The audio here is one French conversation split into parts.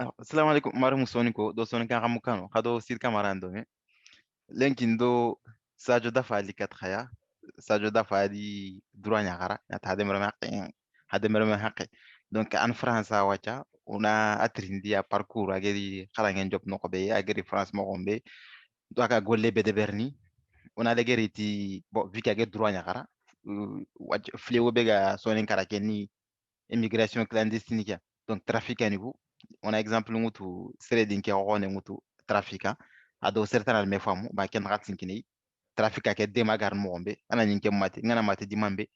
Alors, assalamu alaikum mara musoni ko do soni kan xamu kano xado sid kamarando me lenkin do sadio dafa ali katraya sadio dafa ali droit ñagara nata hademere me haqqe donc an france a wacha una atrindi a parcours ageri xarangen job noko be ageri france mo gombe do aka golle be de berni una legeri ti bo vu que age droit ñagara fléau be ga sonin kara kenni immigration clandestine kia donc trafic anigu on a exemple ngutu sere din ke rone ngutu trafica ado certain me famu ba ken ratsin kini trafica ke de magar mo gombe ana nyin ke mate ngana mate di mambe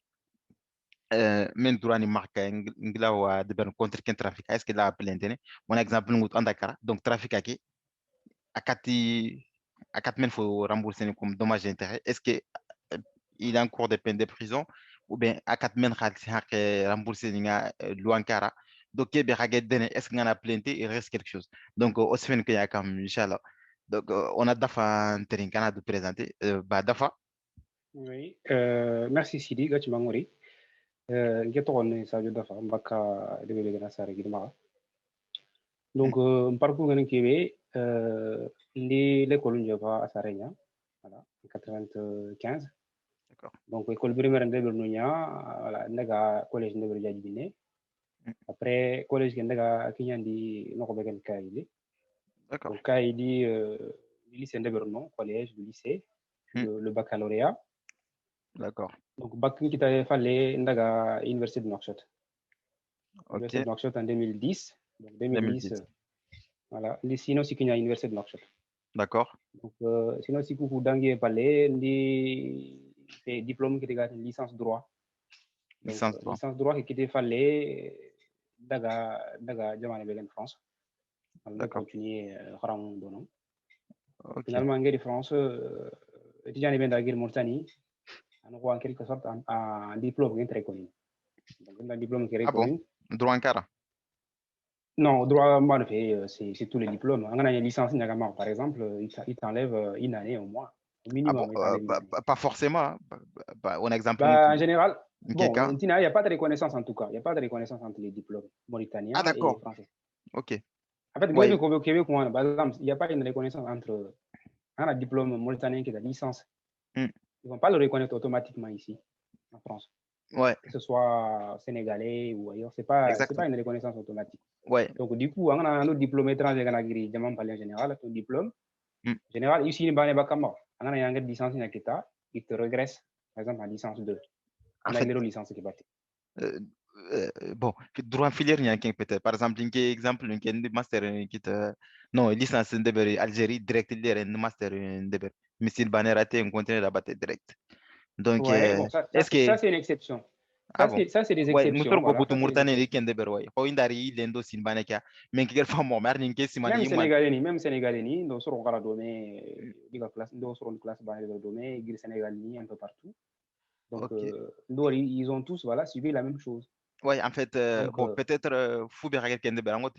men durani marka ngila wa de ben contre ken trafica est ce que la plentene mon exemple ngutu andakara donc trafica ke akati akat men faut rembourser comme dommage d'intérêt est ce que euh, il est en cours de peine de prison ou bien akat men khalis hak rembourser ninga luankara donc kebe haget dene est ce qu'on a plainté il reste quelque chose donc au semaine que ya kam inchallah donc on a dafa terinkana de présenter ba dafa. Oui, merci Sidi, Gachimangori. Ngeto Sadio Dafa, Mbaka de Nasare Gidma. Hmm, Donc, parcours Ganin Kiwi, l'école Njava à Sarenia, voilà, en 95. d'accord. Donc, école primaire de Bernunia, voilà, Naga, collège de Berjadine. Hmm, Après, collège Gendaga, Kinyandi, Nokobegan Kaili. d'accord. Donc, Kaili, le lycée de Bernon, collège, le lycée, puis Hmm, le baccalauréat. d'accord. Donc, bac kita fallait Ndaga, Université de Nouakchott. Ok. Université de Nouakchott en 2010. Donc 2010, 2010. voilà. Sinon, c'est qu'il y a Université de Nouakchott. D'accord. Donc, sinon, si vous avez parlé, on fait diplôme qui est licence droit. Donc, Licence 3. licence droit qui était fallait daga jamane belen France. On D'accord. continuer rang dono. Ok. Finalement, en France, étudiant ben d'agir Mauritanie, on a en quelque sorte un diplôme qui est très connu. Donc, un diplôme qui est Ah bon, reconnu. droit ankara. Non, droit, moi, c'est tous les diplômes. En a une licence, par exemple, il t'enlève une année au moins. Au Ah bon, minimum, il t'enlève une année. pas forcément hein. On a exemple Bah, en ngutu général, bon, Nkeka. il n'y a pas de reconnaissance en tout cas. Il n'y a pas de reconnaissance entre les diplômes Ah mauritaniens et d'accord. français. Ok. En fait, Ouais. au Québec, par exemple, il n'y a pas une reconnaissance entre un diplôme mauritanien qui est la licence. Hmm, Ils ne vont pas le reconnaître automatiquement ici, en France. ouais, Que ce soit sénégalais ou ailleurs, c'est exact. pas une reconnaissance automatique. Ouais. Donc, du coup, on a un autre diplôme étranger, en général, ton diplôme. Hmm. En général, ici, il y a une licence in kita, il te regresse, par exemple, en licence 2. En On a fait, une licence qui bat. euh, bon, droit filière, il y a un peut-être. Par exemple, un exemple, un master qui te. Non, licence de Algérie, direct, il y a un master de mais si le banner raté, on continue là-bas direct. Donc, Ouais, bon, est-ce que. c'est une exception. Ah bon? Ça, c'est des Ouais, nous exceptions, sommes voilà, beaucoup ça, c'est des Mourtane et exceptions. Kende Berway. Ho indari lendo sin baneka. Mais quel fois mon mère n'inquiète si Même mani man. Sénégalais, donc, sur le domé, classe, donc, sur une classe, le domé, Sénégalais, un peu partout. Donc, Ok. ils ont tous, voilà, suivi la même chose. Ouais, en fait, Donc, bon, peut-être, fou bien regarder Kende Berango,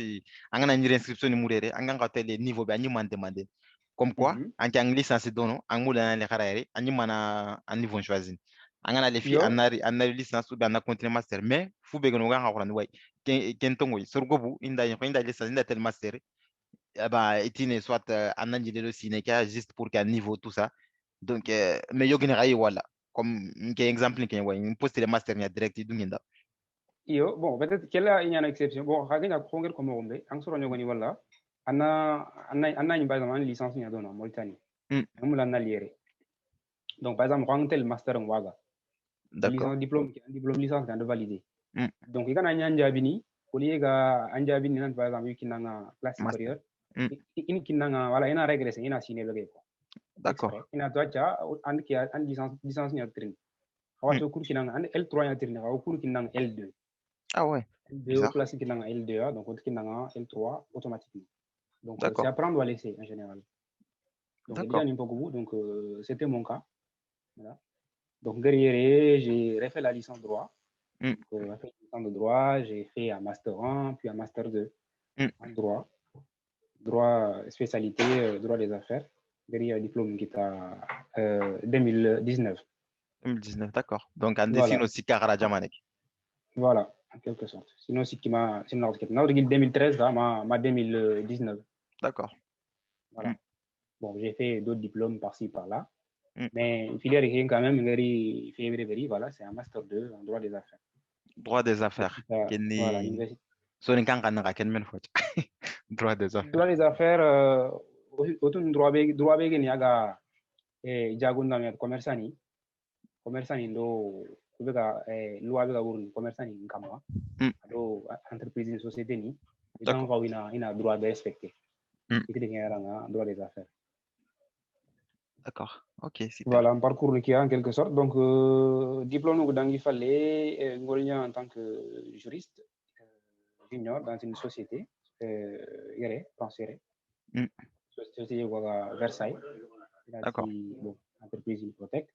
en a une inscription ni mourere, en a les niveaux, ben, ni demandé. Comme quoi, mhm. en tant licence dono, en moulin les carrières, en y mana un niveau choisi. En a les filles, Yo, en a licence ou bien en a continué master, mais fou bien qu'on a un ouais, qu'un oui, sur gobu, inda licence, inda tel master, eh ben, itine soit en a le cinéca juste pour qu'un niveau tout ça. Donc, mais yo gagnerai voilà. Comme un exemple, ouais, un poste de master, il y a direct, il yo, bon, peut-être qu'il y a une exception. Bon, il y a un comme Rombe, en sur le niveau là, on a une base de licence en Mauritanie. On a lié. Donc, par exemple, on a le master en Waga. d'accord. Licence, diplôme licence qu'on a validé. Hmm, Donc, il y a un jabini, au lieu d'un jabini, par exemple, qui a classe master. supérieure, Hmm, il voilà, il a régressé, il a signé le gars. d'accord. Exprès. Il a droit à une licence ni atrin. Hmm, Awa cours qui n'a L3 atrin, awa cours qui n'a L2. ah ouais, L2 bizarre. classe qui n'a L2, donc on qui n'a L3 automatiquement. Donc, c'est D'accord. à prendre ou à laisser en général. Donc, il y a déjà D'accord. un peu beaucoup, donc c'était mon cas. Voilà. Donc, derrière, j'ai refait la licence droit. Hmm, Donc, après une licence de droit, j'ai fait un master 1, puis un master 2 hmm, en droit. Droit, spécialité, droit des affaires. Derrière, diplôme qui est à 2019. 2019, d'accord. Donc, en dessin Voilà. aussi Kara Jamanek. Voilà. en quelque sorte. Sinon, c'est qui m'a, c'est une 2013, là, ma 2019. D'accord. Voilà. Bon, j'ai fait d'autres diplômes par-ci, par-là. Mm. Mais filière est quand même voilà, c'est un master 2 en droit des affaires. Droit des affaires. Voilà, l'université. Droit des affaires. Droit des affaires, autour droit bég ni aga jagunda mi commerçant ni do kubega loi bega wurni commerçant ni kamwa do entreprise ni société ni idan ko ina droit de respecter ikide ngaranga droit des affaires. D'accord. Ok, super. Voilà, un parcours qui est en quelque sorte. Donc, diplôme il fallait en tant que juriste junior dans une société, transféré. Société Versailles. D'accord. Bon, entreprise hypothèque.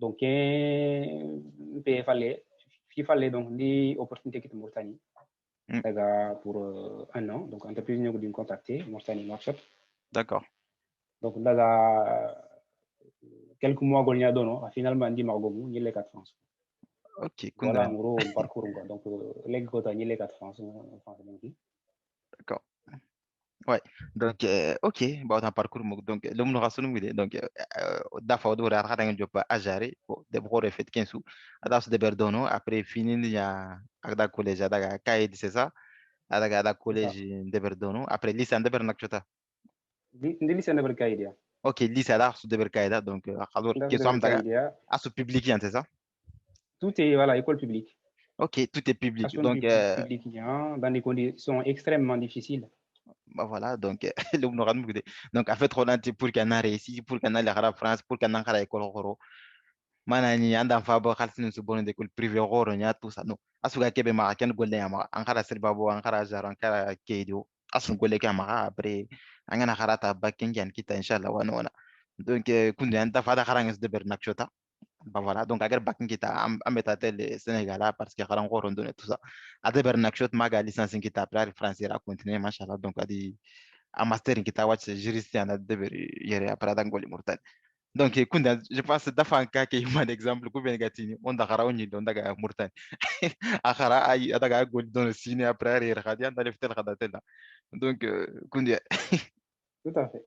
Donc, il fallait donc des opportunités qui étaient Mauritanie. Pour un an. Donc, entreprise nous a contacté, Mauritanie Workshop. D'accord. Donc, là, quelques mois qu'on y a donné, finalement, on dit Margomou, il y a les 4 France. Ok. Voilà, en gros, le parcours. Donc, les quotas, il y a les 4 France. D'accord. Ouais. Donc, ok. Bon, un parcours. Donc, le monde rassure nous. Donc, d'abord, on va faire un job à gérer. D'abord, on fait 15 sous. Après, de Berdono. Après, fini, il y a un collège, à Kaïd, c'est ça. À la collège de Berdono. Après, lycée de Bernakchota. Lycée de Berkaïdia. Ok, lycée là, sous de Berkaïda. Donc, alors, qui sont à ce public, c'est ça? Tout est, voilà, école publique. Ok, tout est public. Donc, public, dans des conditions extrêmement difficiles. Bah voilà, donc, donc, en fait, on a dit pour qu'on a réussi, pour qu'on a la France, pour qu'on a la école horo. Manani, anda fabo khalsin su bonne d'école privée horo, nya tout ça. Non, asuga kebe ma ken golle yama, ankara sirbabo, ankara jar, ankara kedio, asun golle kama après, angana kharata bakken jan kita inshallah wana wana. Donc, kunde anta fada kharang de bernakchota. Bah voilà, donc agar bakken kita am betatel Sénégal parce que kharang horo donne tout ça. Ade bernakchot maga licence kita après français ra continuer machallah donc adi a master kita watch juriste ana deber yere après dangoli murtal. Donc kunda je pense dafa ka ke human exemple ku ben gatini on da khara onni don daga murtal. Akhara ay adaga gol don sine après yere khadi anda leftel khadatel. Donc kundi tout à fait.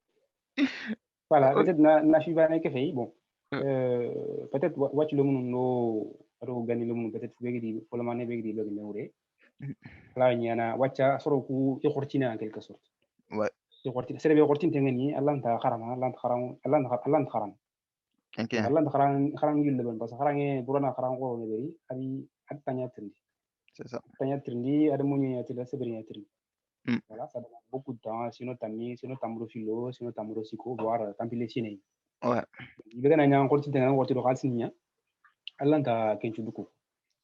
Voilà, peut-être na shibane ke fay bon. Peut-être watch le monde no ro gani le monde peut-être begdi pour le mané begdi begdi newre. Là nyana watcha soro ku yokortina en quelque sorte. Ouais. Yokortina sere be yokortin tengani Allah ta kharama Allah ta kharam. Allah ta kharam yul le parce que kharange burana kharam ko ne beri abi atanya trindi. C'est ça. Atanya trindi ada munye atila sebri trindi. Voilà, ça demande beaucoup de temps, sinon tamuro philo, sinon tamuro psycho, voire tampile chine. Ouais. Il veut gagner encore si t'as encore tu dois signer. Allah ta kenchu duku.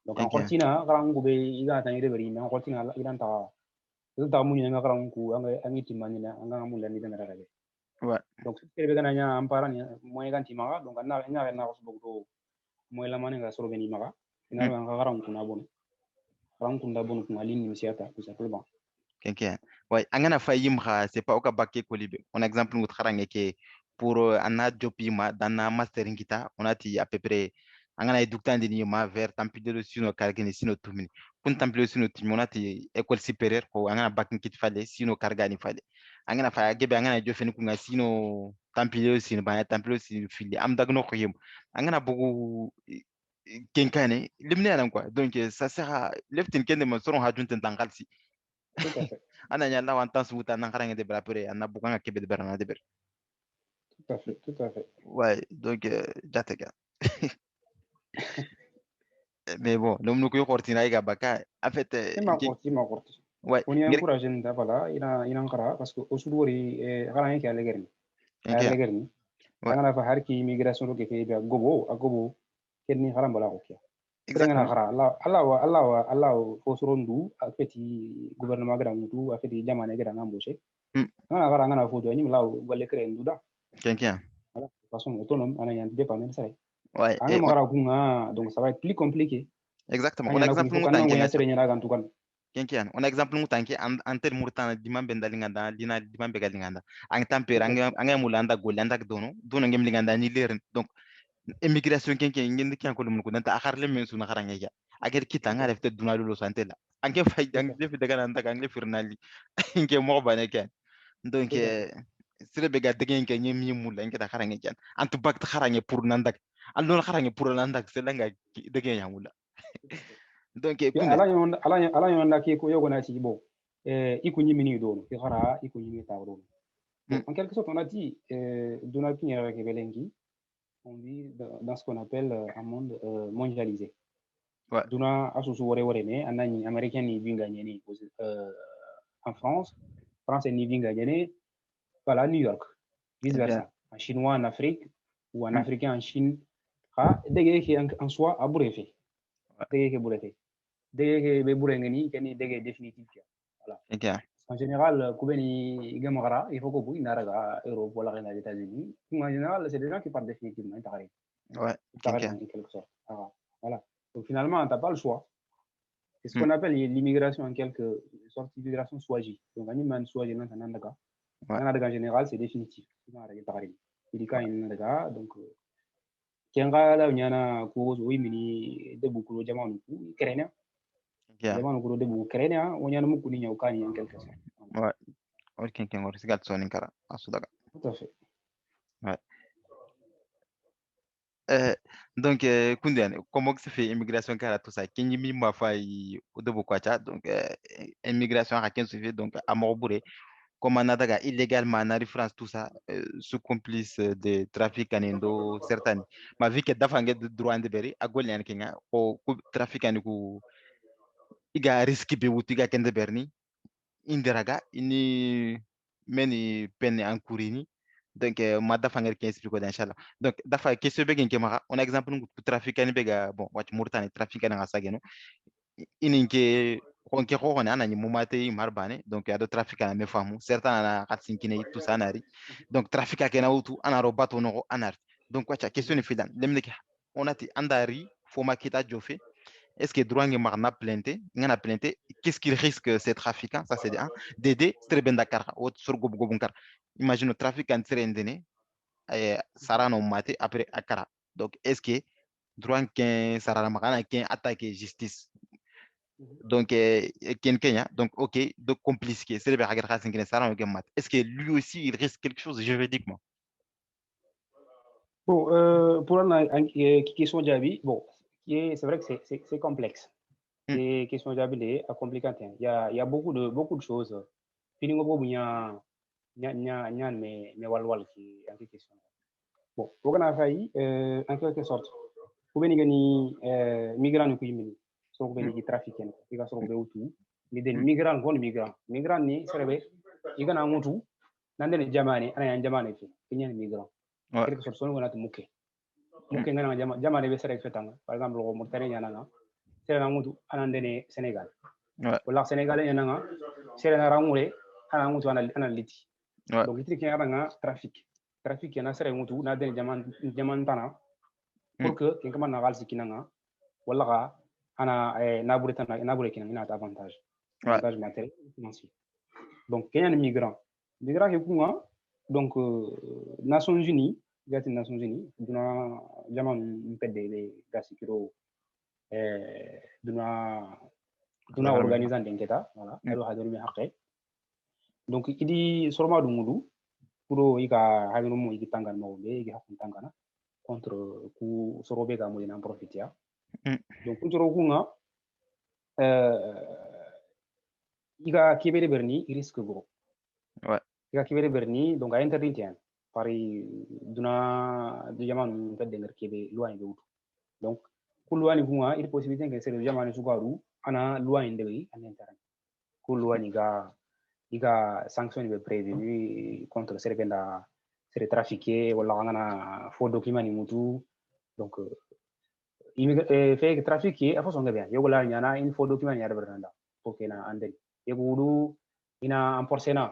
Donc encore si na karang go be ida ta ire beri na encore si na ida ta munye nga karang ku anga angi timani na anga mulla ni dana ragabe. Ouais. Donc si veut gagner ampara ni moy gan timaga donc na na ko bogdo moy la mane nga soro beni maga. Finalement nga karang ku na bon. Karang ku na bon ku ngalini misiata tout simplement. Quelqu'un. Ouais, angana fayim ha, c'est pas oka bakke kolibe. On exemple nous travaillons que pour un job ma dans un mastering kita, on a dit à peu près angana edukta ndini ma vers tampide le sino kargani sino tumini. Kun tampide sino tumini on a dit école supérieure ko angana bakke kit fale sino kargani fale. Angana fa gebe angana jo feni kunga sino tampide sino ba tampide sino fili am dagno ko yim. Angana bugu kenkane limne anan quoi. Donc ça sert à leftin kende mo soron hajunten tangalsi. Tout à fait. Ana nyalla wan tan suuta nan karanga de brapere ana bukanga kebe de berana de ber. Tout à fait, tout à fait. Ouais, donc jatega. Mais bon, l'homme nous ko kortina iga baka en fait Ma korti. ouais, On y encourage nda voilà ina nkara parce que osudori gara yake alegerni alegerni ngana fa harki immigration do ke be gobo agobo kenni haram bala ko kya ngana khara Allah fo sorondu afeti gouvernement gara mutu afeti jamane gara ngamboshe ngana khara ngana fo do nyim law golle kre nduda quelqu'un voilà de façon autonome ana yan dépendre ça ouais anga magara kunga donc ça va être plus compliqué exactement on exemple nous tanke ya sere nyara gantukan kenkian on exemple mu tanke an ter murtana diman ben dalinganda dina diman be galinganda ang tampere ang mulanda golanda dono ngem linganda ni ler donc immigration kenke ngende kyan ko mun ko nanta akharle men suna kharanga ya agar kita ngare fete dunalu lo santela anke fay jang le fi daga nanta kan le firnali inke mo bane kan donc sire be ga degen ke nyemi mulla inke da kharanga kan antu bak kharanga pour nandak alon kharanga pour nandak selanga degen ya mulla donc kunde ala yon la ki ko yogona ci bon iko nyimini do ki khara iko nyimi ta do bon en quelque sorte on a dit Donald King avec Belengi on vit dans ce qu'on appelle un monde mondialisé ouais. Duna asusu wore wore ne anani américain ni vinga nyeni en France français ni vinga nyeni voilà New York vice versa un chinois en Afrique ou un africain en Chine ha dege ki en soi a brevet dege ki brevet dege ke be burengeni keni dege définitif voilà en général kubeni gamara il faut que vous inaraga Europe wala les États-Unis en général c'est des gens qui partent définitivement ouais en quelque sorte voilà donc finalement t'as pas le choix c'est ce qu'on appelle l'immigration en quelque sorte d'immigration swaji donc on man swaji nan tanandaka en général c'est définitif il ka inaraga donc kenga la nyana ko zo mini de bukuro jamanu ku kerena jamanu ko de bu kerena wonyana mu kuni nyau kani en quelque sorte ouais ok ngor sigat sonin kara asudaga tout à fait ouais donc kundiane comment se fait immigration kara tout ça kenyi mi ma fa de bukwacha donc immigration à se fait donc à Morbouré comme on a daga illégalement en France tout ça sous complice de trafic anendo certaines ma vie que dafange de droit de beri agolian kinga o trafic aniku iga risque be wutiga kende berni indiraga ini meni peine encourini donc ma dafanger qui explique d'inchallah donc dafa question be genke maka on exemple ngu trafic ani bega bon wat murtani trafic ani ngasageno ininke konke ko hone anani mumate marbane donc ya do trafic ana me famu certains ana katsinkine tout ça nari donc trafic akena utu ana robato no anar donc wacha question ni filan lemne on ati andari fo makita jofe est-ce que droit marna plainte ngana plainte qu'est-ce qu'il risque ces trafiquants ça c'est un d'aider streben dakar ou sur gob gobunkar imagine trafiquant trendene sarano mate après akara donc est-ce que droit qu'un sarana magana qu'un attaquer justice donc Kenya donc ok donc complice qui c'est le est-ce que lui aussi il risque quelque chose juridiquement bon pour une question d'avis bon c'est vrai que c'est complexe c'est question d'avis à compliqué il y a beaucoup de choses fini ngo bobu nya mais walwal qui en question bon pour qu'on a failli en quelque sorte pour venir gani migrant ko yimini so ko venir trafiquer ko iga so ko be wutu ni den migrant ni serebe iga na mutu nandene jamani ana yan jamani fi kinyen migrant quelque sorte so ngona muke ngana jamani be sere fetanga par exemple ko murtare nyana na sere na mutu ana ndene Sénégal wala Sénégalais nyana nga sere na ramure ana mutu ana liti donc liti kinga nga trafic yana sere mutu na den jaman tana pour que kinga man na galsi kinanga wala ga ana nabure kinanga ina avantage matériel financier donc kenyan migrant ke kunga donc Nations Unies duna jaman mpede le gasikiro duna organisant d'enquête voilà alo haduru mi haqqe donc idi sorma dumudu kuro ika hagino mo iki tangan mo be iki hakun tangana contre ku sorobe ga mo ina profitia donc kujoro kunga iga kibere berni risque go iga kibere berni donc a interdit tian pari duna du jaman fedde nger kebe loi be wutu donc ku loi ni kunga il possibilité que c'est le jaman sugaru ana loi ndebe en interne ku loi ni ga iga sanction be prévu contre servenda c'est trafiqué wala ngana faux document ni mutu donc fait trafiqué a façon bien yogo la nyana une faux document ya beranda pour que na anden yogo wudu ina emporcena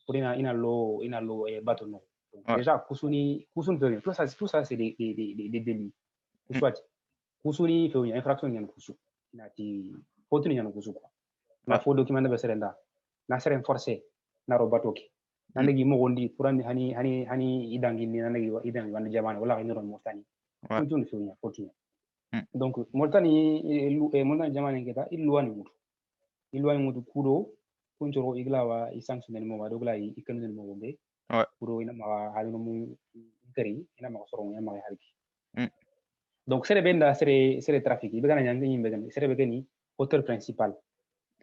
pour ina lo bateau no déjà kusuni tout ça c'est des délits soit kusuni fait une infraction nyan kusu na ti faute nyan kusu quoi na faux document be serenda na seren forcé na ro bateau ki nandegi mo gondi pour hani idangi ni nandegi idangi wanda jamane wala ni ron mostani Ouais. Continue. Donc Mauritanie jamane keta illuani mutu kudo kunchoro iglawa isanctionel mo wado gla ikanel mo bombe Ouais. kudo ina ma halino mu kari ina ma soro ina ma halki donc sere benda sere trafic be gana nyanga yimbe gani sere be gani auteur principal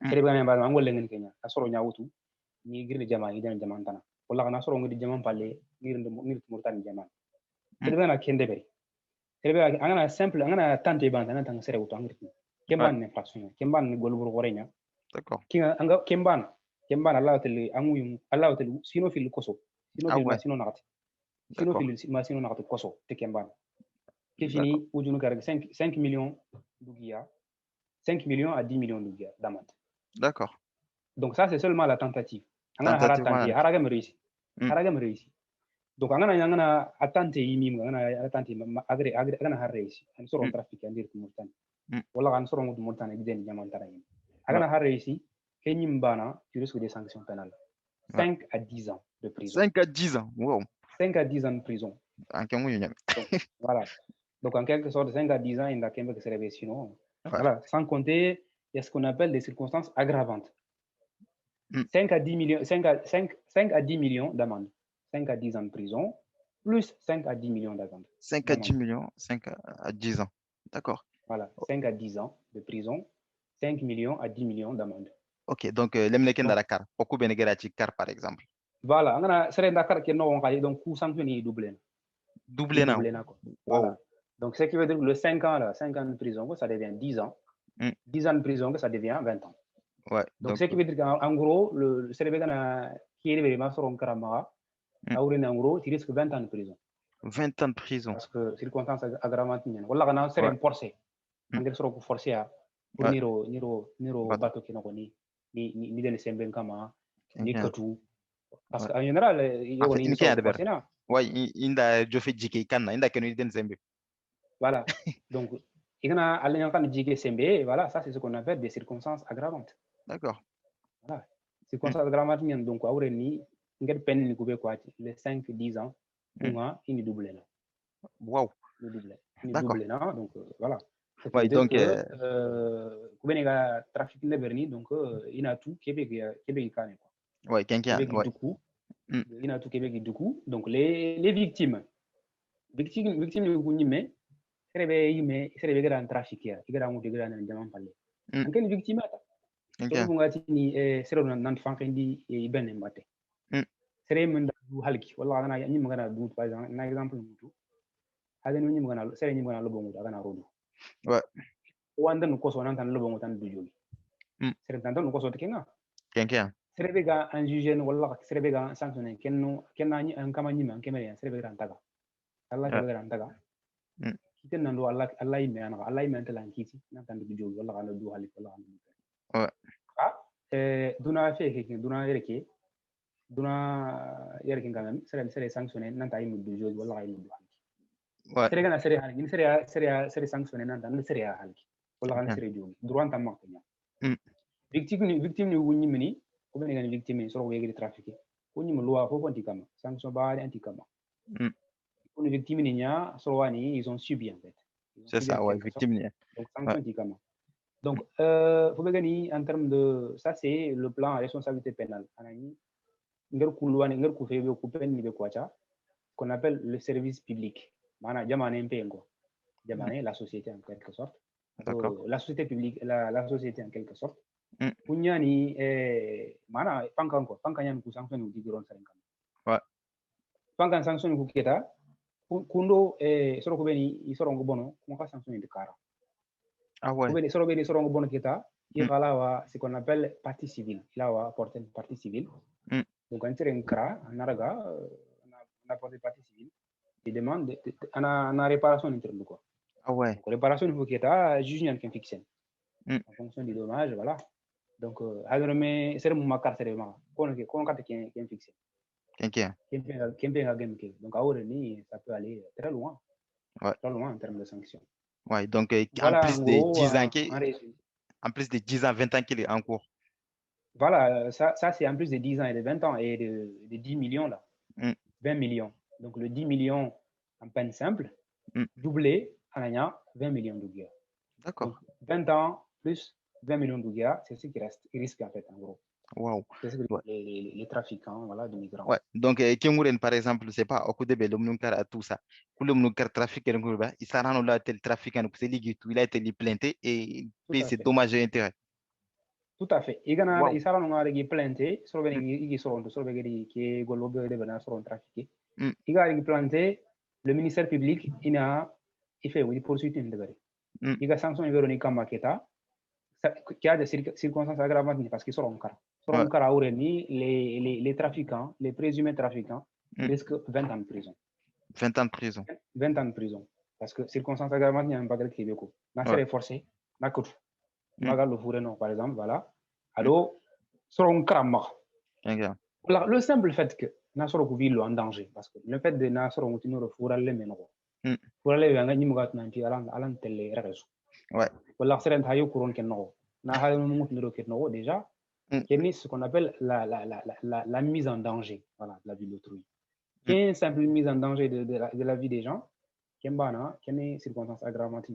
sere be gana ba ngol lengen kenya asoro nyawutu ni girde jama yi jana jaman tana wala kana soro ngodi jaman palle girde Mauritanie jaman sere be gana kende be sere be angana simple angana tante ban tana tang sere wutu angirti kemban infraction kemban ni golbur gorenya D'accord. Kinga anga kemban Allah tele angu Allah tele sino fil koso sino fil masino nakati sino fil masino nakati koso te kemban ke fini ujunu kar 5 millions d'ouguiya 5 millions à 10 millions d'ouguiya d'amende. D'accord. Donc ça c'est seulement la tentative. Angana haratanti haragam réussi. Haragam réussi. Donc angana attente yimi angana attente agre angana har réussi. An soron trafic andir Mauritanie. Wala kan soron Mauritanie giden jaman tara yimi. Angana har réussi Kenyumbana, tu risques des sanctions pénales. 5 à 10 ans de prison. 5 à 10 ans, wow. 5 à 10 ans de prison. Donc, voilà. Donc, en quelque sorte, 5 à 10 ans, il n'a qu'un peu que se réveiller sinon. Voilà. Sans compter, il y a ce qu'on appelle des circonstances aggravantes. 5 à 10 millions, 5 à 10 millions d'amende. 5 à 10 ans de prison, plus 5 à 10 millions d'amende. 5 à 10 millions, 5 à 10 ans. D'accord. Voilà. 5 à 10 ans de prison, 5 millions à 10 millions d'amende. Ok, donc l'emleken dans Dakar, beaucoup bénéguer car par exemple. Voilà, on a seré Dakar qui est non donc coût sanction est doublé. Doublé na. Voilà. Donc ce qui veut dire que le 5 ans là, 5 ans de prison, ça devient 10 ans. 10 ans de prison, ça devient 20 ans. Ouais. Donc ce qui veut dire qu'en gros, le Sénégal qui est élevé sur un Karamaha, en gros, tu risques 20 ans de prison. 20 ans de prison. Parce que circonstances aggravantes. Voilà, on a seré forcé. On est sur forcé à pour niro bateau qui ni den semben kama ni katu. Parce qu'en général, il y a une forcé là. Ouais, inda jofe jike kana, inda kenu den sembe. Voilà. Donc, il y a un jike sembe, voilà, ça c'est ce qu'on appelle des circonstances aggravantes. D'accord. Voilà. Circonstances aggravantes, donc, à Oureni, il y a peine ni coupé quoi, les 5-10 ans, pour moi, il est doublé là. Wow. Il est doublé là, donc, voilà. Ouais, donc, Kubenega trafic de Berni, donc, il y a tout, Québec, quoi. Ouais, quelqu'un, ouais. Il y a tout Québec du coup. Donc, les victimes de Gounime, c'est les grands trafiquants, les grands diamants parlé. En quelle victime c'est le fankendi et ben mbate. C'est le monde du halki. Wallah, on a ni magana du par exemple, un exemple mutu. Ada ni magana, c'est ni magana lobo mutu, agana rodu. Ouais. Wanda no koso nan tan lobo mutu tan du jogi. C'est le tantan no koso tekenga. Quelqu'un. Serebega en juge wala serebega sanctionné kenna ni en kama ni man kemere serebega antaga Allah serebega antaga kiten nando Allah yime an Allah yime antalan kiti nan tan du jogi wala kana du hali wala kana duna fe ke duna yerke ngam sere sanctionné nan ta yime du jogi wala yime du hali serega na sere hali ni sere sanctionné nan tan sere hali wala kana sere jogi droit tam maknya victime ni wunni mini ko ben ngani victime so ko yegri trafiqué ko ni loi ko konti kama sanction baari anti kama ko ni victime ni nya so wani ils ont subi en fait c'est ça ouais victime ni donc sanction anti kama donc faut be gani en termes de ça c'est le plan responsabilité pénale anani ngar ku loi ngar ku febe ku pen ni be kwacha qu'on appelle le service public mana jamane mpengo jamane la société en quelque sorte la société publique la société en quelque sorte kunyani mana pankan ku sanction ku digiron sarenkan ouais pankan sanction ku keta kundo soro ko beni soro ngo bono ko ka sanction de kara ah ouais ko beni soro ngo bono keta qui wa ce qu'on appelle partie civile là wa porter partie civile donc en terrain kra naraga na porter partie civile il demande ana réparation interne quoi ah ouais donc réparation ku keta juge nyan ken fixé en fonction du dommage voilà. Donc, c'est mon makar c'est vraiment qu'on carte qui est fixé. Quelqu'un. Donc, ça peut aller très loin. Ouais. Très loin en termes de sanctions. Ouais, donc voilà, en plus de 10 ans en plus de 10 ans, 20 ans qu'il est en cours. Voilà, ça c'est en plus de 10 ans et de 20 ans et de 10 millions là. 20 millions. Donc le 10 millions en peine simple, doublé, on a 20 millions d'ouguias. D'accord. Donc, 20 ans plus 20 millions d'ouguias, c'est ce qui reste, il risque en fait, en gros. Wow. C'est ce que les trafiquants, voilà, de migrants. Ouais. Donc, Kengouren, par exemple, c'est pas au coup de Belomnukar à tout ça. Koulomnukar trafic, il s'en rend là, tel trafiquant, il a été plainté et il paye ses dommages et intérêts. Tout à fait. Il y a un planté, sur le qui est gologue de bana sur un trafiqué. Il y a planté, le ministère public, il fait une poursuite de bari. Il y a sanction Véronique Maketa, qui a des circonstances aggravantes parce qu'ils sont en cas. Sur un cas où les trafiquants, les présumés trafiquants, risquent 20 ans de prison. 20 ans de prison. 20 ans de prison. Parce que circonstances aggravantes, il y a un bagage qui est beaucoup. N'a pas forcé, n'a pas Magal le fourré, non, par exemple, voilà. Alors, sur un crame. Le simple fait que Nasoro Kouvilo en danger, parce que le fait de Nasoro Moutino refourra les ménoro. Pour aller à Nimugat Nanti, Alan Tele Rezo. Ouais. Pour l'accident, Hayo Couron Kenoro. Nahayo Moutino Kenoro, déjà, qui est ce qu'on appelle la mise en danger, voilà, de la vie d'autrui. Qui est une simple mise en danger de la vie des gens, qui est une circonstance aggravante.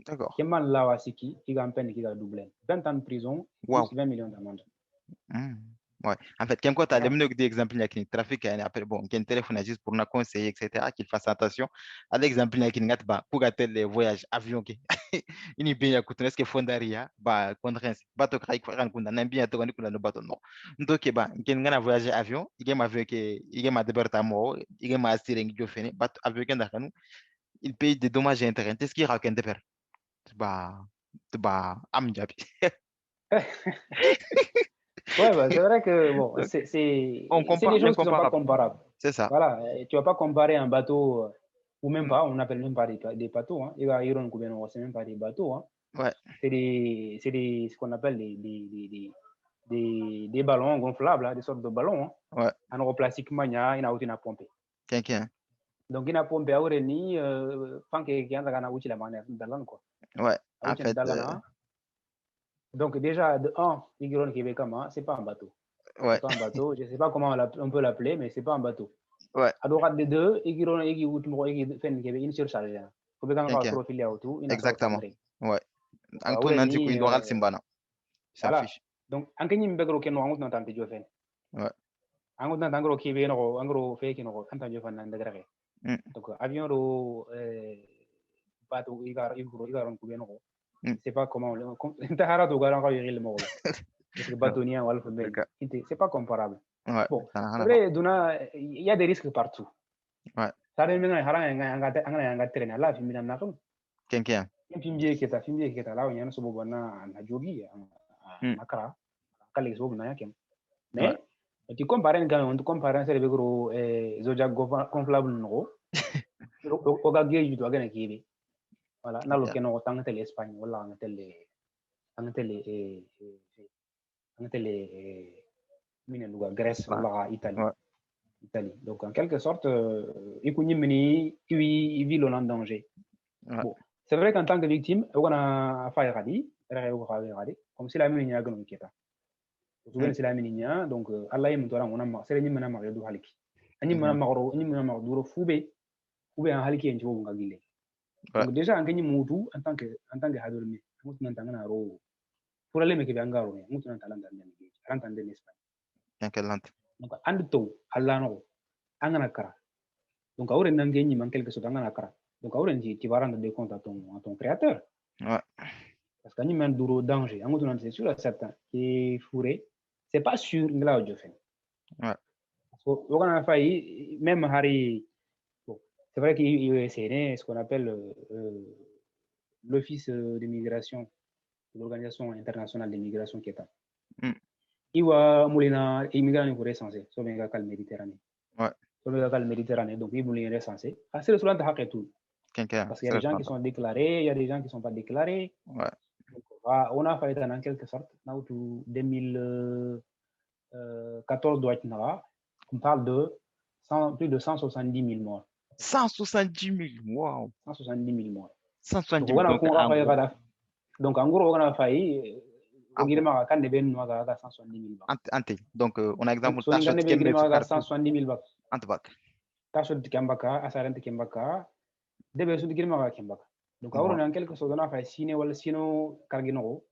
D'accord. Qui est mal là, qui a une peine qui a doublé. 20 ans de prison, plus 20 millions d'amendes. Ouais. En fait, quand tu as des exemples qui ont trafic, bon, qui ont téléphone juste pour nous conseiller, etc., qu'il fasse attention à l'exemple qui ont pour les voyages avion. Il est bien à est-ce que Fondaria, bah, contre un bateau qui est un bien à le bateau, non. Donc, bah, qui ont voyagé avion, il y a un avion qui est un débarquement à mort, il y a un assuré qui est fait, bateau avion qui est il paye des dommages et intérêts. Qu'est-ce qu'il raconte de faire? Bah, amjabi. Ouais, bah, c'est vrai que bon, c'est des choses qui ne sont pas comparables. C'est ça. Voilà, tu ne vas pas comparer un bateau, ou même pas, on n'appelle même pas des bateaux. Hein. Il va y avoir c'est même pas des bateaux. Hein. Ouais. C'est ce qu'on appelle des ballons gonflables, hein, des sortes de ballons. Hein. Ouais. En plastique, il y a une pompe. Donc, il y a une pompe à Oureni, tant qu'il y a la manière de quoi. Ouais, en fait. Donc, déjà, de 1, Igron Québécois, ce n'est pas un bateau. Ouais. C'est pas un bateau. Je ne sais pas comment on peut l'appeler, mais ce n'est pas un bateau. Ouais. À droite de 2, Igron fait une surcharge. Exactement. Ouais. En tout, Nanti, il doit aller Simbana. Voilà. Donc, en tant que nous avons entendu de faire. Ouais. En tant que Québécois, en gros, fait qu'il nous a entendu faire. Donc, avion, bateau, Igaron Koubéno. Je ne sais pas comment. C'est pas comparable. Ouais. Bon, après, il y a des risques partout. Ouais. Ça veut dire que il y a là, il y a quelqu'un. Il y a là, il y a un sobo na jogi, nakara, kale sobo na yakem. Mais tu compares quand on compare un service gros zodiac gonflable no. Au gagé du doigt gagner qui voilà, na lo keno tang tele Espagne wala ang tele Grèce wala Italie. Donc en quelque sorte il vit en danger. Bon, c'est vrai qu'en tant que victime on a fait comme si la minière gagne qui souvent c'est la minière donc Allah y montre on a c'est ni mana ma du haliki ani mana ma duro fube en haliki en jobo ngagile. Donc déjà en tant que hadormi mutu nan tangana ro pour aller me ke bangaro ne mutu nan talanda ne ngi rentande en Espagne. Donc and to Allah no angana kara. Donc awre nan ngeni man quelque chose angana kara. Donc awre tu vas rendre des comptes à ton créateur. Ouais. Parce qu'il y a un duro danger. En gros, c'est sûr certain qui est fourré. C'est pas sûr que là où fait. Ouais. On a failli même Harry. Bon, c'est vrai qu'il est ce qu'on appelle l'Office de migration de l'Organisation internationale de migration qui est là. Il va mourir immigrants pour recensé sur le canal Méditerranée. Ouais. Sur le canal Méditerranée, donc il mourir recensé. C'est le souvent de tout. Parce qu'il y a des gens qui sont déclarés, il y a des gens qui ne sont pas déclarés. Ouais. Donc, on a fait en quelque sorte, en 2014, on parle de plus de 170 000 morts. 170 000, wow. 170 000 morts. 170 000 morts. Donc, en gros, on a failli. Donc, on a 170 000 morts. Donc, on a exemple de 170 000 morts. debe su digir ma kembak donc awro en quelque sorte na fa sine wala sino kargino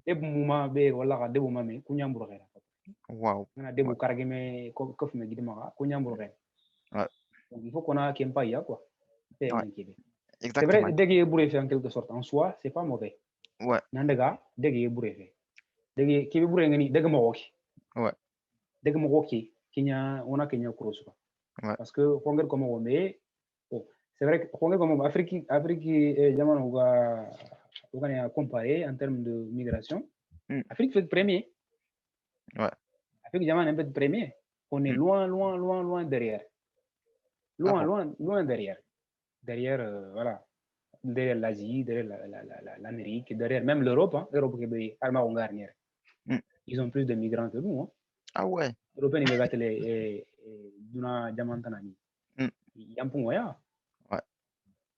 debu muma be wala ka debu mame kunyamburo kera wow ngana debu kargime ko kof me gidima kunyamburo kera donc il faut qu'on a kempa ya quoi c'est vrai dégg bouré fait en quelque sorte en soi c'est pas mauvais nandaga dégg bouré fait dégg ki bouré ngani dégg mo woki dégg mo woki kinya on a kenya cross quoi parce que xonger comme on mais bon c'est vrai que xonger comme Afrique jamano on a comparé en termes de migration Afrique fait premier Afrique jamano fait premier on est loin derrière loin derrière voilà derrière l'Asie derrière l'Amérique derrière même l'Europe l'Europe qui est arma hongarnière ils ont plus de migrants que nous ah ouais européen ils veulent les duna jamantanani yampungo ya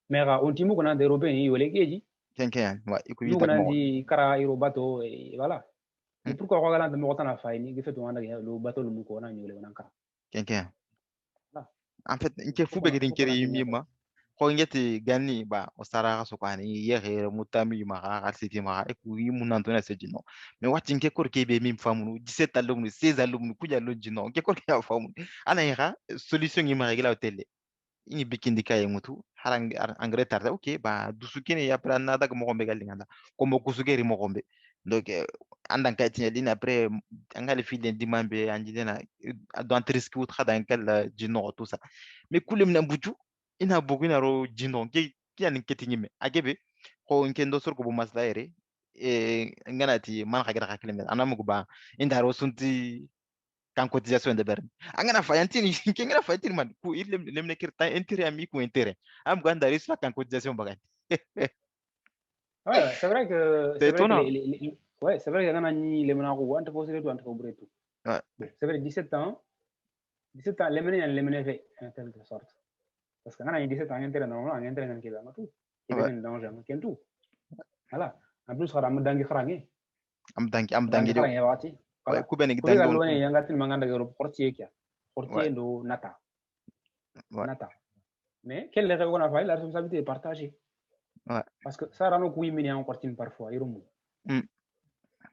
mais on timo qu'on a des européens ils veulent keji kenken ouais nous on a dit kara iro bateau et voilà mais pourquoi on regarde mo tana fayni que fait on a le bateau le muko na nyole on kara kenken en fait nke fube gidin kere yimma ko ngeti ganni ba o sara so kwani yere mutami ma ga siti ma e ku yimu nan to na se jino me wati nke kor ke be mim famunu 17 alumni 16 alumni kuja lo jino nke kor ke famunu ana yira solution yi ma regla tele ini bikindi kay mutu harang engrais tarda ok ba dusukine ya pra na daga mo gombe galinganda ko mo kusugeri mo gombe donc andan kay tinya dina après angale fi den dimambe anjidena dans risque ou tra dans quel jino tout ça mais kulem na buju ina bugu ina ro jino ke kian ketini me agebe ko nkendo sor ko bu maslaire nganati man khagira khakilem anamugo ba inda ro sunti kan cotisation de berne angana fayantini kengana fayantini man ku lemne kirta intérêt ami ku intérêt am ganda risla kan cotisation bagat ouais c'est vrai que ouais c'est vrai que ngana ni lemna ko ante ko sere to ante ko bretu ouais c'est vrai 17 ans lemne fait en quelque sorte parce que ngana ni 17 ans intérêt normalement intérêt ngan ke ba tout et ben danger ngan tout voilà en plus xara am dangi xarange am dangi xarange wati voilà ku ben ko gal woni yangatin manganda garo portier kia portier do nata mais quelle est la responsabilité est partagée parce que ça rano ku yimini en quartine parfois iromu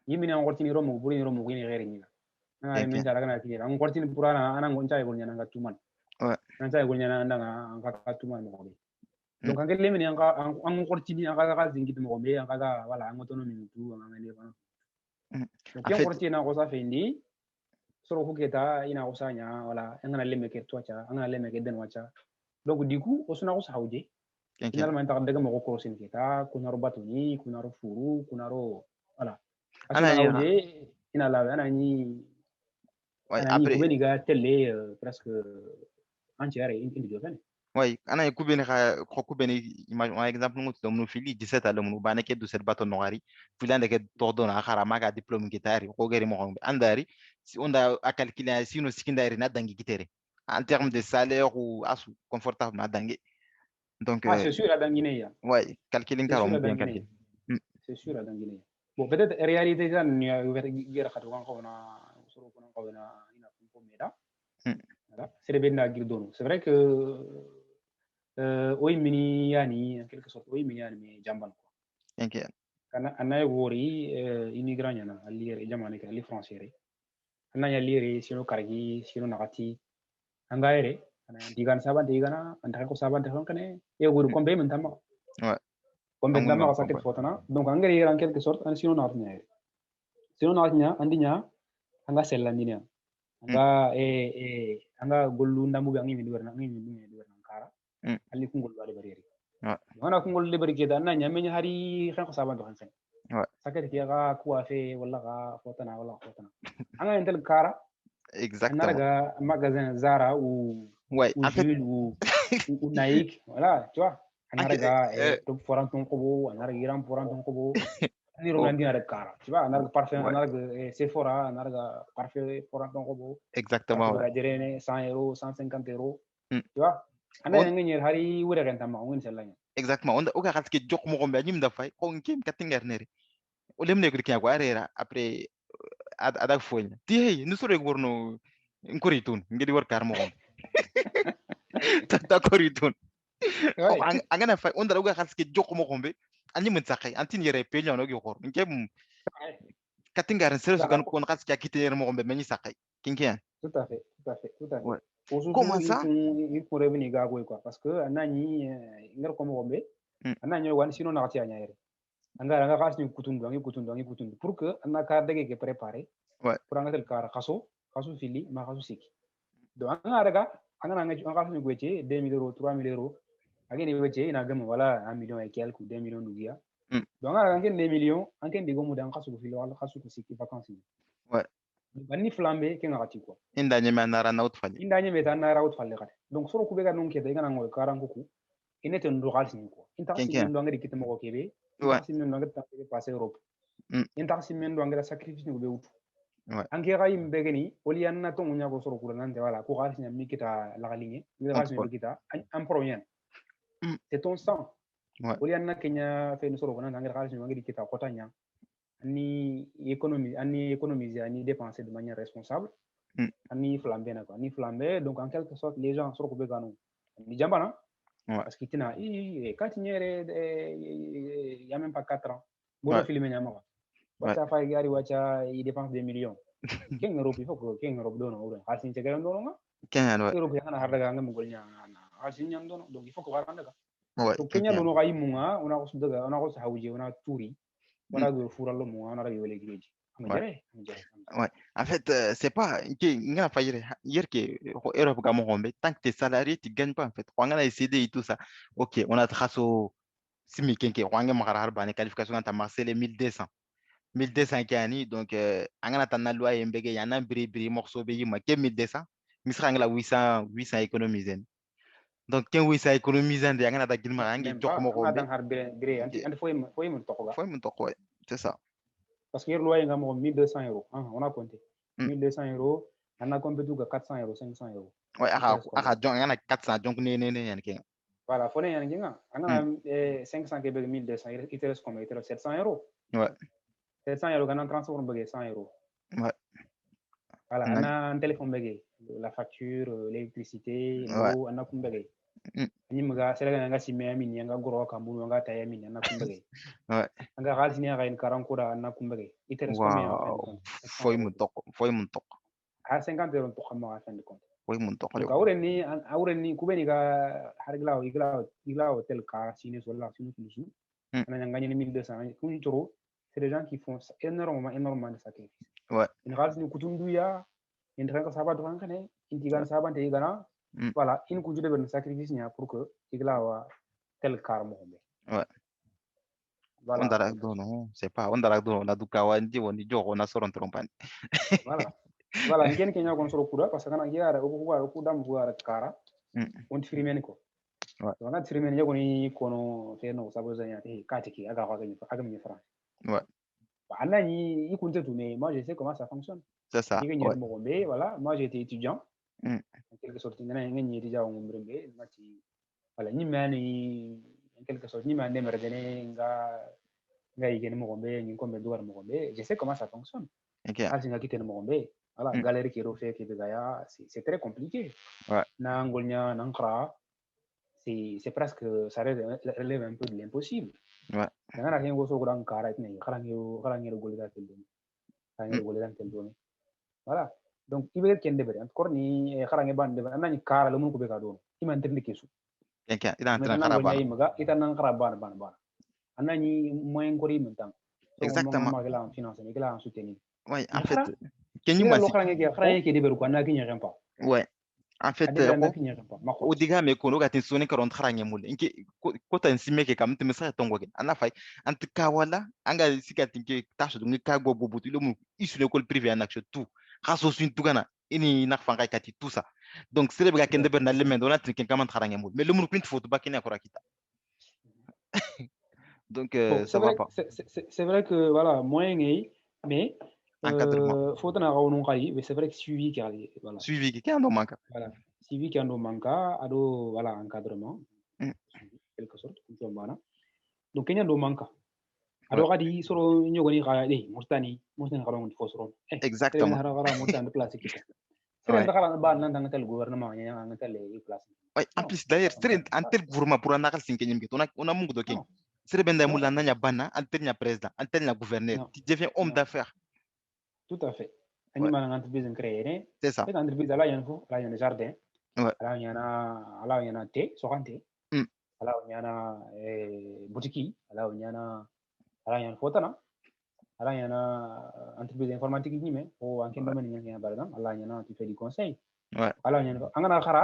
yimini en quartine iromu buri iromu ko ni gere ni na men jara kana kire en quartine purana ana ngonja e golnya nga tuman nan sa e golnya na nga ka tuman mo be donc angel lemini en quartine nga ka zingit mo be nga ka wala en autonomie tout nga ne ba donc en quartine na ko sa fendi soro ko keta ina ko sanya wala ngana lemme ke tocha ngana lemme ke den wacha donc du coup osuna ko sawje finalement ta daga mo ko crossing kita kunaro batuni kunaro furu kunaro voilà asuna hawje ina la ana ni kubeni ga tele presque entière individuelle ouais ana kubeni ka kubeni imagine exemple ngut do no fili 17 ala mun bana ke do set bato nogari fulande ke tordona khara maga diplôme kitari ko gari mo ngbe andari si onda a calculer sino sikindari na dangi kitere en termes de salaire ou asu confortable na dangi donc c'est sûr à Guinée ouais calculer car on bien calculer c'est sûr à Guinée bon peut-être réalité ça ni gira khatu kan ko na soro ko ko na ina ko meda voilà c'est bien girdon c'est vrai que oy mini yani en quelque sorte oy mini yani mais jamban quoi ok kana anay wori immigrant yana alire jamane ka li français ananya lire sino kargi sino nakati angaire ana digan sabante igana anda ko sabante honkane e wori kombe men tamma ouais kombe tamma ko saket fotana donc angari en quelque sorte an sino natnya andinya anga sellandinya anga anga gollu ndamu bi angi mi duwerna kara ali kungol wade bareri wana kungol le bari keda ananya men hari xan ko sabante honkane saket ki ga kuafe wala ga fotana anga entel kara exactement anarga magasin Zara ou ouais ou Jules ou Nike voilà tu vois anarga top foranton kobo anarga iran foranton kobo ani romandi na kara tu vois anarga parfum anarga Sephora anarga parfum foranton kobo exactement voilà derene 100 euros 150 euros tu vois ana ngeni hari wure kan tamma ngun selanya exactement on oga khatke jok mo gombe nyim da fay ko nkim katingar nere o lemne ko kya ko arera après ada folnya ti hey nu sore gorno nkoritun ngedi war kar mo gombe ta koritun Ouais, angana fa onda uga khas ke joko mo gombe ani mun sakai antin yere pe nyono gi khor nkem ouais. katingar sere Bah, sugan kon khas ke akite mo gombe meni sakai kinkian tout à fait, tout à fait, tout à fait. ouais Au surtout, comment ça il faut revenir gago quoi, parce que anani, ngar comme rombe, mm. anani wan sino na tia nyere. Anga kas ni kutundu pour que anna kar dege ke préparer ouais pour anga tel kar kaso fili ma kaso siki. Donc anga daga anga anga ni gwete 2000 euros 3000 euros. Ageni wete ina gam wala 1 million et quelques 2 millions d'ouia. mm. Donc anga 2 millions, anga digo mu dan kaso fili wala kaso siki vacances. ouais Banni flambe ke ngati quoi. inda nyema nara na utfali Indanye meta na rawut falle kare. Donc soro kubega non kete igana ngol karango ku inete ndo xaalis ni ko intaxi kinkian men do ngari kitamo ko kebe ouais intaxi men do ngari taxi passer Europe mm. intaxi men do ngari sacrifice ni be wutu ouais anke xay mbege ni oli anna to nya ko soro kula nante wala ko xaalis ni mi kita la galinge mi on xaalis te ni pon be kita en premier mm. c'est ton sang ouais oli anna kenya fe ni soro kula ngari xaalis ni ngari kita kota nya ni économiser ni dépenser de manière responsable mm. ni flambé na quoi ni flambé donc en quelque sorte les gens soro ko be ganu ni jambana ouais parce que tina quand il y a même pas 4 ans bono ouais filmé nyama ouais wata fa gari wacha il dépense des millions ken Europe il faut que ken Europe dono ure hasin ce garan dono nga kinkian ouais Europe yana harda ga ngam gol nya na hasin nyam dono donc il faut que waranda ga ouais donc kenya kinkian dono ga yimunga ona ko sudaga ona ko hawje ona turi mm. wala go furallo mo ona ga yole gireji am ouais jare ouais en fait c'est pas ngana fa hier que Europe ga mo gombe tant que t'es salarié tu gagnes pas en fait ngana essayer et tout ça ok on a traço simi kenke wange magara har bane qualification ta marseille 1200 1200 kani donc angana tan na loi mbege yana biri morceau be yima ke 1200 misra ngala 800 économiser donc ken 800 économiser de angana ta gilma angi même pas jokko mo anga gombe dan har bire anti foi mun to ga faut mon toko c'est ça parce que loyer nga mo 1200 euros on a compté mm. 1200 euros on a compté tout 400 euros 500 euros ouais il te reste aka combien jong angana 400 donc ne yan ken voilà faut ne nga on mm. a 500 ke 1200 il te reste combien il te reste 700 euros ouais 700 euros quand on transport bëgg 100 euros ouais voilà on a un téléphone bëgg la facture l'électricité ouais l'eau on a kum bëgg mm. ni mga sela nga simé min nga goro kambulu nga taya min on a kum bëgg ouais nga xaalis ni nga en 40 ko da on a kum bëgg il te reste combien en fin de wow compte 700 euros faut mon toko à 50 euros pour comment en fin de compte faut mon toko donc awren ni kubeni ga har igla hotel ka sini so la sini sulu mm. on a gagné 1200 kun toro c'est des gens qui font énormément de sacrifices ouais une race ni kutundu ya une ranka saba do ranka ne intigan saba te igana mm. voilà in kunju de ben sacrifice nya pour que igla wa tel car mo be ouais on voilà en dara quelque do sorte no c'est pas on dara do na duka wandi woni jogo na soron trompani voilà voilà ngen kenya kon soro kuda parce que kana ngira ko dam ko ara kara mm. on firmeni ko ouais donc na firmeni yago ni kono feno sabo zanya te katiki aga mi france ouais anna ni ikunte tu mais moi je sais comment ça fonctionne c'est ça ni gagner ouais mo be voilà moi j'étais étudiant mm. en quelque sorte ngana ngani étudiant mo mbrembe mati voilà ni mani en quelque sorte ni mane merdene nga yigeni mo be ni ko be dugar mo be je sais comment ça fonctionne ok hal singa kitene mo be voilà mm. galère qui refait que gaya c'est très compliqué ouais na ngolnya nankra c'est presque ça relève un peu de l'impossible ouais ngana hen go so gudan kara ne kharangi golida tel doni kharangi mm. golida tel doni voilà donc ibe ken debere encore ni kharangi ban debere anani kara lo mun ko be ka don iman tende kesu ok idan tan maintenant ngolnya karabana imaga itan nan khara ban anani moyen kori mentam so mo exactement ngama gela en finance ni gela en soutenir ouais en ni fait khara kenyu ni la lo masi kharangi ke debere ko anaki nyeren pa ouais en fait adebere ko anaki nyeren pa o makot diga me kono gatin soni karon kharange mul inke ko tan simme ke kam tum sa tongo ke ana fay ant ka wala anga sikatin ke tasho ngi ka go bobutu lo mu isu l'école privée en action tout khaso sun tugana ini nak fanga kati tout ça donc sele be ga kende ber na le men dona trinken kam kharange mul mais le mu pint foto bakina ko rakita donc bon ça va pas c'est vrai que voilà moyen est mais encadrement faut en avoir un mais c'est vrai que suivi qui voilà suivi ke ando manka voilà suivi qui en manca ado voilà encadrement mm. suivi quelque sorte comme ça donc kenya do manca ouais ado kadi soro nyogoni kaya murtani kala ngi fosoro tele men exactement hara murtani place kita c'est un bas dans tel gouvernement il y a un tel place en plus d'ailleurs c'est un tel gouvernement pour un akal sinkenyim ke on a mungu doké c'est ben da mula nanya bana un tel président un tel gouverneur tu deviens homme d'affaires tout à fait ani mana entreprise créée c'est ça cette entreprise là il y a un jardin là il y en a thé soixante là il y en a boutique là il y en a photona là il y en a entreprise informatique ni mais ou en quel domaine il y a par exemple là il y en a tu fais du conseil là il y en a angana khara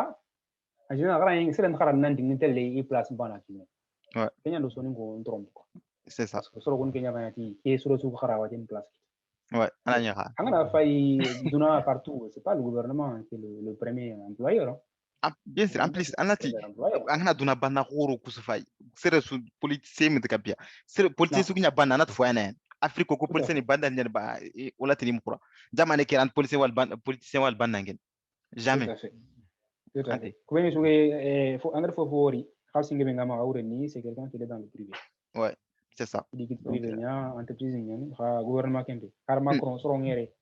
en général khara yi c'est khara nan ding tel les place bana ki ouais kenya do soni ko trompe quoi c'est ça parce que solo kon kenya banati et solo su khara wa une place ouais angana fay duna partout c'est pas le gouvernement qui est le premier employeur bien sûr en plus anati angana duna bana horo kusufai sere su politicien mi kapia sere politicien su nya bana nat foyane afrique ko politicien ni banda ni ba wala tini mukura jamane ke ran politicien wal bana ngen jamais tout à fait ko ni suge fo angara fo wori xalsi ngebe ngama awre ni c'est quelqu'un qui est dans le privé ouais c'est ça di privé nya entreprise nya ha gouvernement kembe car Macron soro ngere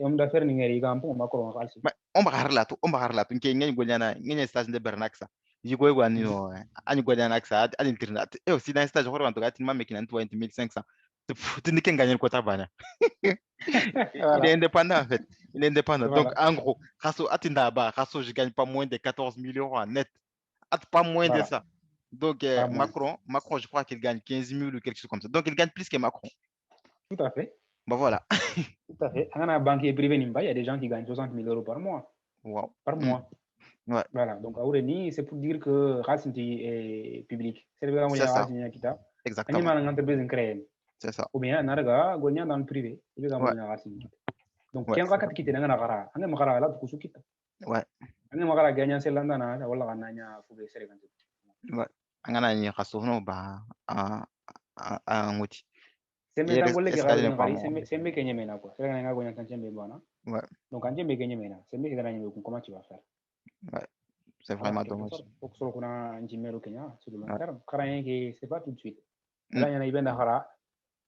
homme d'affaires ni ngere gampo Macron xalsi on va harla tu nke ngeni goliana ngeni stage de bernaxa yigo yego anino ani goliana axa ani internet et aussi dans stage horo to gati mamme kinan 20500 tu ni ken gagner kota bana il est indépendant en fait il est indépendant donc en gros raso atinda ba raso je gagne pas moins de 14 millions en net pas moins de ça donc Macron je crois qu'il gagne 15 000 ou quelque chose comme ça donc il gagne plus que Macron tout à fait bon voilà tout à fait angana banquier privé nimba il y a des gens qui gagnent 60 000 euros par mois wow par mois ouais voilà donc Aureni c'est pour dire que Rassinti est public c'est le gars qui kita exactement ani mana entreprise créée c'est ça ou bien naraga golnya dans le privé il ga mo na Rassinti donc ken ka kiti na ngana gara anga magara la ku sukita ouais anga magara ganya selanda na wala gananya fuge sere kan ouais angana ni khasuno ba a ngoti sembe tangolle ke garu ngari sembe kenye mena quoi sere nga gonya kan sembe bana ouais donc kan sembe kenye mena sembe ke gananya ko comment tu vas faire ouais c'est vraiment dommage faut que kuna njimero kenya sur le long terme karayen ke c'est pas tout de suite là yana ibenda khara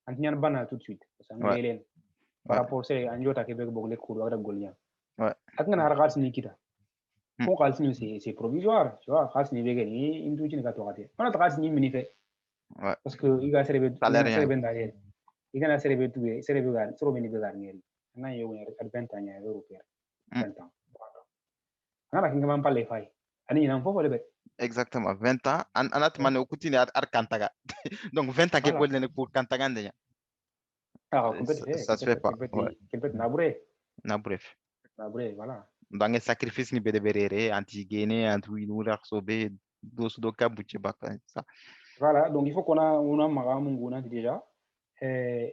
antinya bana tout de suite parce que ngelen par rapport c'est anjota ke be bogle ko wala golnya ouais ak ngana har khals ni kita ko khals ni c'est provisoire tu vois khals ni be gani indu ci ka to gate on a khals ni mini fait ouais parce que il ga serebe ndariel il ga serebe tué serebe gar soro mini be gar ngeri na yo ngi ar 20 ans ya européen 20 ans ngana kinga man palle fay ani nan fofo lebe exactement 20 ans anat mane okutini ar kantaga donc 20 ans ke ko lene pour kantaga ndenya ça se fait pas quel peut nabré voilà dans un sacrifice ni bede berere anti gene anti inura sobe do kabuche baka ça voilà donc il faut qu'on a una magamu nguna déjà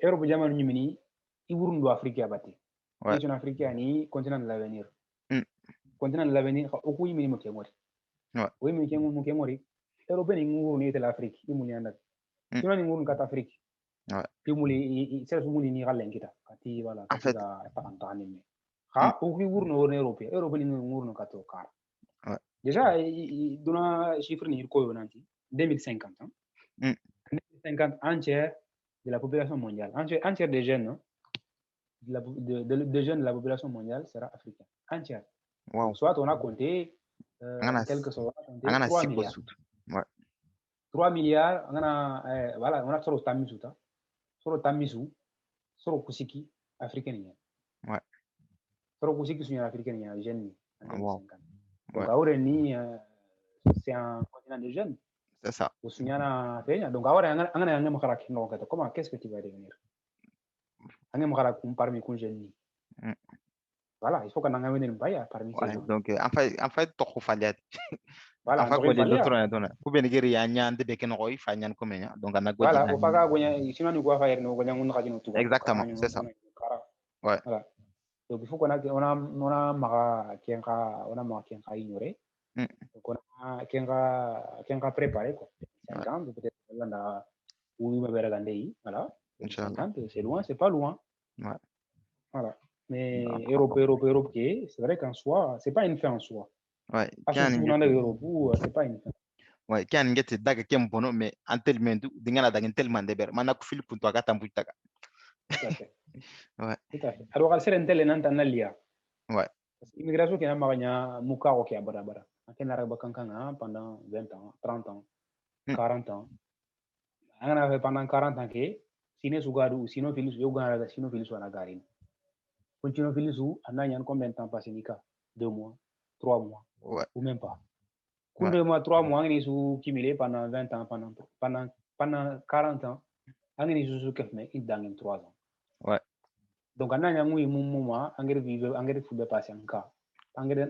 Europe jamanu nyimini iwurundu Afrique abati nation Afrique ni continent de l'avenir continent de l'avenir oku yimini mo kemori oui mais mo kemori Europe ni nguru ni de l'Afrique imuli andak sino ni nguru kata Afrique imuli c'est muli ni galen kita kati voilà en fait ta ni ha oku wurno ne Europe ni nguru kato kar déjà dona chiffre ni ko yonanti 2050 50 entière de la population mondiale, entière des jeunes, des jeunes de la population mondiale sera africaine. Entière. Wow. Donc, soit on a compté, tel que soit, 3 milliards. Ouais. 3 milliards, voilà, on a sur le Tamisu, sur le Kusiki, africain. Ouais. Sur le Kusiki, c'est africain, jeune. Wow. Donc, c'est un continent de jeunes. C'est ça. Donc, comment qu'est-ce que tu vas devenir? Parmi les jeunes. Voilà, il faut qu'on ait un païa parmi ces gens. Donc, en fait, tu fallait. Voilà, enfin, quoi, les autres, pour bien dire, il y a un de beken roi, il y a un commun. Donc, on a quoi? Voilà, faut pas gagner. Sinon, nous quoi faire? Nous gagnons un tout. Exactement, c'est ça. Ouais. Voilà. Donc, il faut qu'on a mara qui a ignoré. Donc, on a qui a préparé quoi. 50 peut-être là où il va vers Gandhi. Voilà. 50, c'est loin, c'est pas loin. Ouais. Voilà. Mais Europe, c'est vrai qu'en soi, c'est pas une fin en soi. Ouais. C'est pas une fin. Ouais, qui a une guette daga qui est bon, mais en tel mendu, d'ingana daga tellement de ber, mana ku fil pour toi gata mbutaga. Tout à fait. Ouais. Tout à fait. Alors, c'est un tel enant analia. Ouais. Immigration qui n'a pas muka ok bara. Aken arab kankanga pendant 20 ans, 30 ans, 40 ans. Angana fait pendant 40 ans que sine sugadu sino filis yo gana sino filis wana garin. Continue filis ou ananya combien de temps passé nika? 2 mois, 3 mois ou même pas. Kun 2 mois, 3 mois ngini su cumulé pendant 20 ans pendant 40 ans. Angini su kefme dans 3 ans. Ouais. Donc ananya ngui mumuma angere vivre angere fube passer en cas. Angere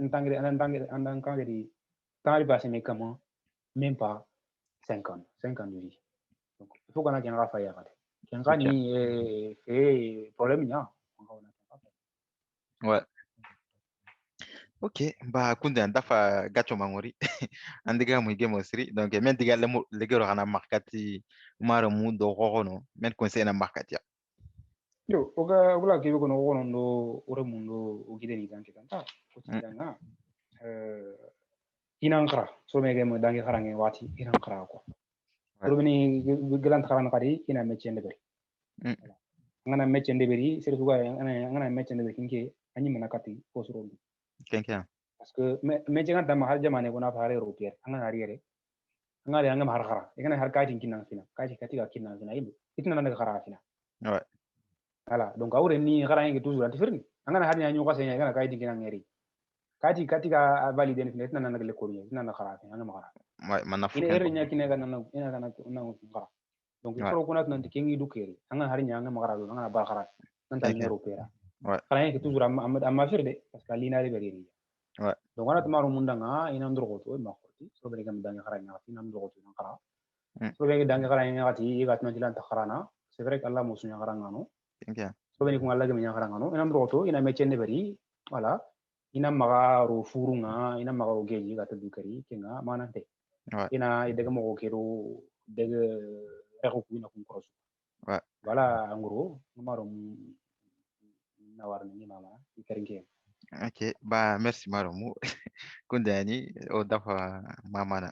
temps passé mais comment même pas 5 ans de vie. Donc il faut qu'on a qu'un rafa yagade. Qu'un ni problème nya. Ouais. Ok, bah kunde dafa gacho mangori andiga mu game osiri donc men diga le gero kana markati mara mu do gogono men conseil na markati ya yo oga kebe kono gogono ndo ore mundo ogide ni tanke tanta ko tidanga inankara so me game dangi kharange wati inankara ko robini gelant kharan kadi ina métier ndeberi ngana métier ndeberi c'est suga ngana métier ndeberi kinke anyi mana kati ko suro kenken parce que métier ngata ma har jamane ko na fare européen ngana riere ngale ngam har khara ngana har kati kinna fina kati ga kinna fina ibu itna na khara fina ouais voilà donc awre ni khara ngi toujours antifirni ngana har nyanyu ko senya ngana kati kinna ngeri kati ga valider fina itna na le ko ni itna na khara fina ngam khara ouais mana ina fuken erre nyakine ga na khara donc il faut qu'on a nanti kengi dukeri anga hari nyanga magara do anga ba khara nanta ni européen ouais khara ngi toujours amma firde parce que lina de beri ouais donc ana tamaru mundanga ina ndrogo to ma khoti so be gam danga khara ngati ina ndrogo to khara so be danga khara ngati yigat na dilan takharana c'est vrai que Allah mo sunya khara ngano kenken so be ko Allah gam nya khara ngano ina ndrogo to ina mechen de beri voilà ina maga ro furunga ina maga ro geji gata dukeri kenga manante ina idega mo kero dega rekuku ina kun cross voilà en gros numaro na warna ni mama ikarinke ok bah merci maromu kundani o dafa mamana